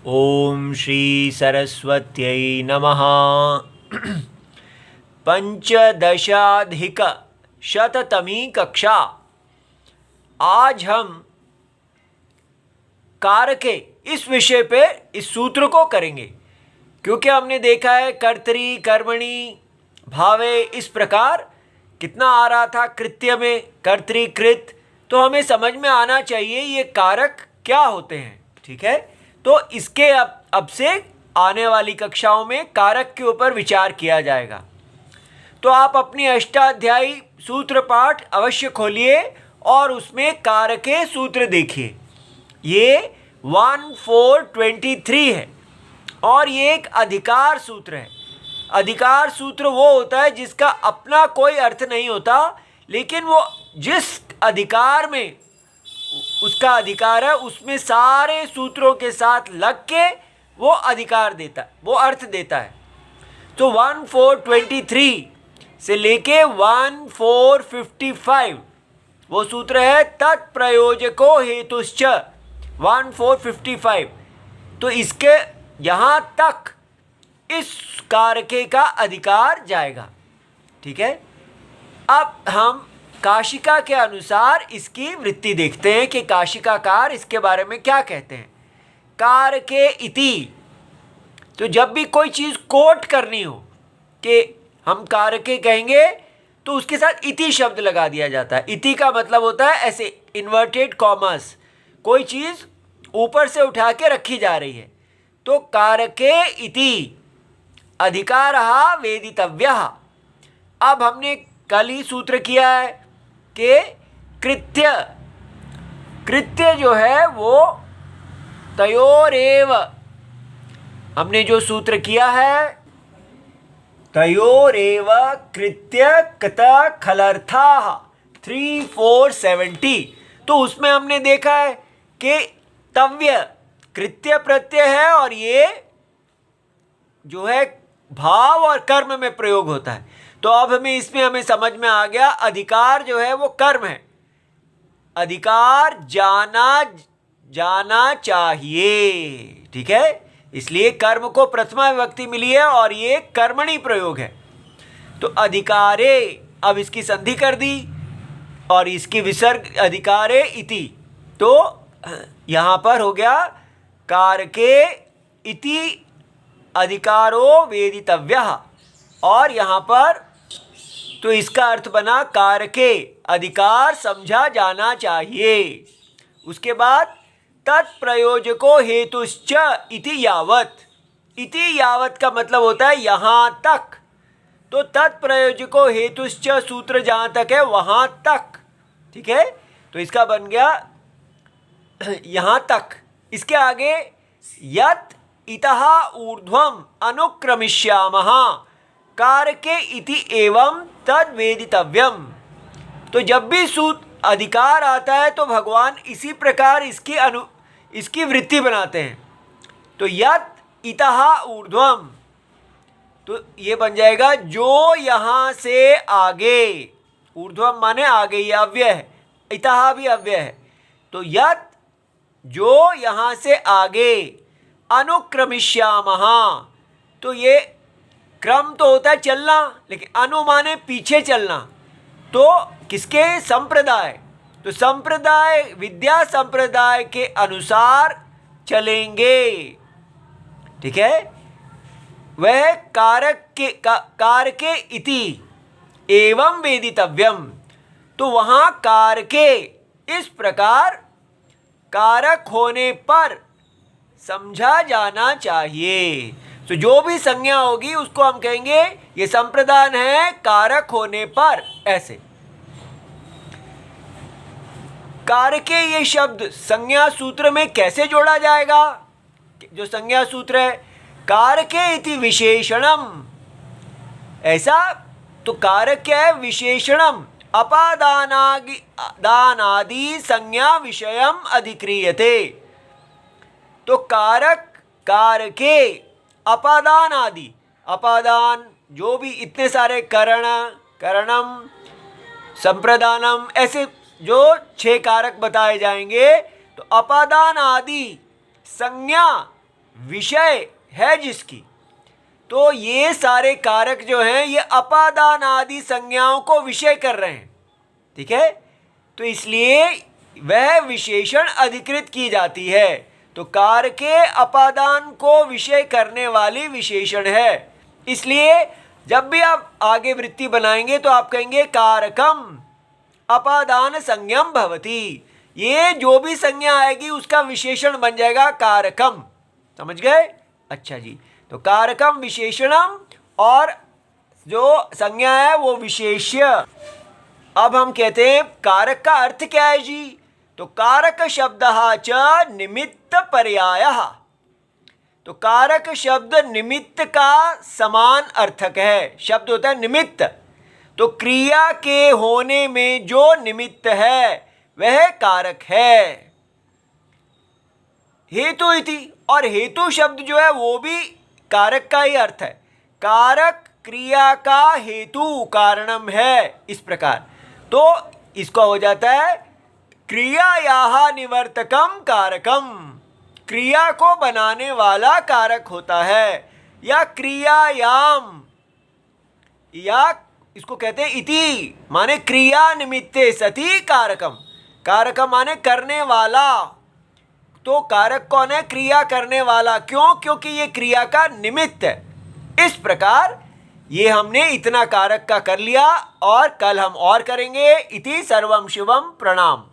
ओम श्री सरस्वत्यै नमः। पंचदशाधिकशततमी कक्षा। आज हम कारके इस विषय पे इस सूत्र को करेंगे, क्योंकि हमने देखा है कर्तरी कर्मणि भावे इस प्रकार कितना आ रहा था कृत्य में कर्तरी कृत, तो हमें समझ में आना चाहिए ये कारक क्या होते हैं। ठीक है, तो इसके अब से आने वाली कक्षाओं में कारक के ऊपर विचार किया जाएगा। तो आप अपनी अष्टाध्यायी सूत्र पाठ अवश्य खोलिए और उसमें कारके सूत्र देखिए। ये 1423 है और ये एक अधिकार सूत्र है। अधिकार सूत्र वो होता है जिसका अपना कोई अर्थ नहीं होता, लेकिन वो जिस अधिकार में उसका अधिकार है उसमें सारे सूत्रों के साथ लग के वो अधिकार देता है, वो अर्थ देता है। तो 1423 से लेके 1455 वो सूत्र है तत्प्रयोजको हेतुश्च 1455। तो इसके यहाँ तक इस कारके का अधिकार जाएगा। ठीक है, अब हम काशिका के अनुसार इसकी वृत्ति देखते हैं कि काशिकाकार इसके बारे में क्या कहते हैं। कारके इति, तो जब भी कोई चीज़ कोट करनी हो कि हम कारके कहेंगे तो उसके साथ इति शब्द लगा दिया जाता है। इति का मतलब होता है ऐसे इन्वर्टेड कॉमर्स, कोई चीज़ ऊपर से उठा के रखी जा रही है। तो कारके इति अधिकारः वेदितव्यः। अब हमने कल ही सूत्र किया है कि कृत्य कृत्य जो है वो तयोरेव, हमने जो सूत्र किया है तयोरेव कृत्य कृत खलर्थाः 3470। तो उसमें हमने देखा है कि तव्य कृत्य प्रत्यय है और ये जो है भाव और कर्म में प्रयोग होता है। तो अब हमें समझ में आ गया अधिकार जो है वो कर्म है। अधिकार जाना चाहिए। ठीक है, इसलिए कर्म को प्रथमा विभक्ति मिली है और ये कर्मणि प्रयोग है। तो अधिकारे, अब इसकी संधि कर दी और इसकी विसर्ग अधिकारे इति, तो यहाँ पर हो गया कारके इति अधिकारो वेदितव्यः। और यहाँ पर तो इसका अर्थ बना कारके अधिकार समझा जाना चाहिए। उसके बाद तत्प्रयोजको हेतुश्च इति यावत, इति यावत का मतलब होता है यहाँ तक। तो तत्प्रयोजको हेतुश्च सूत्र जहाँ तक है वहाँ तक। ठीक है, तो इसका बन गया यहाँ तक। इसके आगे यत् इतः ऊर्ध्वम अनुक्रमिष्यामः कारके इति एवं तद वेदितव्यम। तो जब भी अधिकार आता है तो भगवान इसी प्रकार इसकी वृत्ति बनाते हैं। तो यत् इतः ऊर्ध्वम, तो ये बन जाएगा जो यहाँ से आगे। ऊर्ध्वम माने आगे, ये अव्यय है, इतः भी अव्यय है। तो यत् जो यहाँ से आगे, अनुक्रमिष्यामः, तो ये क्रम तो होता है चलना, लेकिन अनु माने पीछे चलना। तो किसके? संप्रदाय। तो संप्रदाय विद्या संप्रदाय के अनुसार चलेंगे। ठीक है, वह कारके इति एवं वेदितव्यम। तो वहाँ कारके इस प्रकार कारक होने पर समझा जाना चाहिए। तो जो भी संज्ञा होगी उसको हम कहेंगे ये संप्रदान है कारक होने पर। ऐसे कारके ये शब्द संज्ञा सूत्र में कैसे जोड़ा जाएगा? जो संज्ञा सूत्र है कारके इति विशेषणम, ऐसा तो कारक क्या है? विशेषणम अपादानादि संज्ञा विषयम अधिक्रियते। तो कारक कारके अपादान आदि, अपादान जो भी इतने सारे करणम संप्रदानम ऐसे जो 6 कारक बताए जाएंगे, तो अपादान आदि संज्ञा विषय है जिसकी, तो ये सारे कारक जो हैं ये अपादान आदि संज्ञाओं को विषय कर रहे हैं, ठीक है। तो इसलिए वह विशेषण अधिकृत की जाती है। तो कारके अपादान को विषय करने वाली विशेषण है। इसलिए जब भी आप आगे वृत्ति बनाएंगे तो आप कहेंगे कारकम अपादान संज्ञम भवति। ये जो भी संज्ञा आएगी उसका विशेषण बन जाएगा कारकम। समझ गए? अच्छा जी। तो कारकम विशेषणम और जो संज्ञा है वो विशेष्य। अब हम कहते हैं कारक का अर्थ क्या है जी? तो कारक शब्द च निमित्त पर्यायः। तो कारक शब्द निमित्त का समान अर्थक है। शब्द होता है निमित्त, तो क्रिया के होने में जो निमित्त है वह कारक है। हेतु इति, और हेतु शब्द जो है वो भी कारक का ही अर्थ है। कारक क्रिया का हेतु कारणम है, इस प्रकार। तो इसका हो जाता है क्रियायाः निवर्तकम कारकम। क्रिया को बनाने वाला कारक होता है, या क्रियायाम, या इसको कहते हैं इति, माने क्रिया निमित्ते सति कारकम। कारकम माने करने वाला। तो कारक कौन है? क्रिया करने वाला। क्यों? क्योंकि ये क्रिया का निमित्त है। इस प्रकार ये हमने इतना कारक का कर लिया, और कल हम और करेंगे। इति सर्वम शिवम प्रणाम।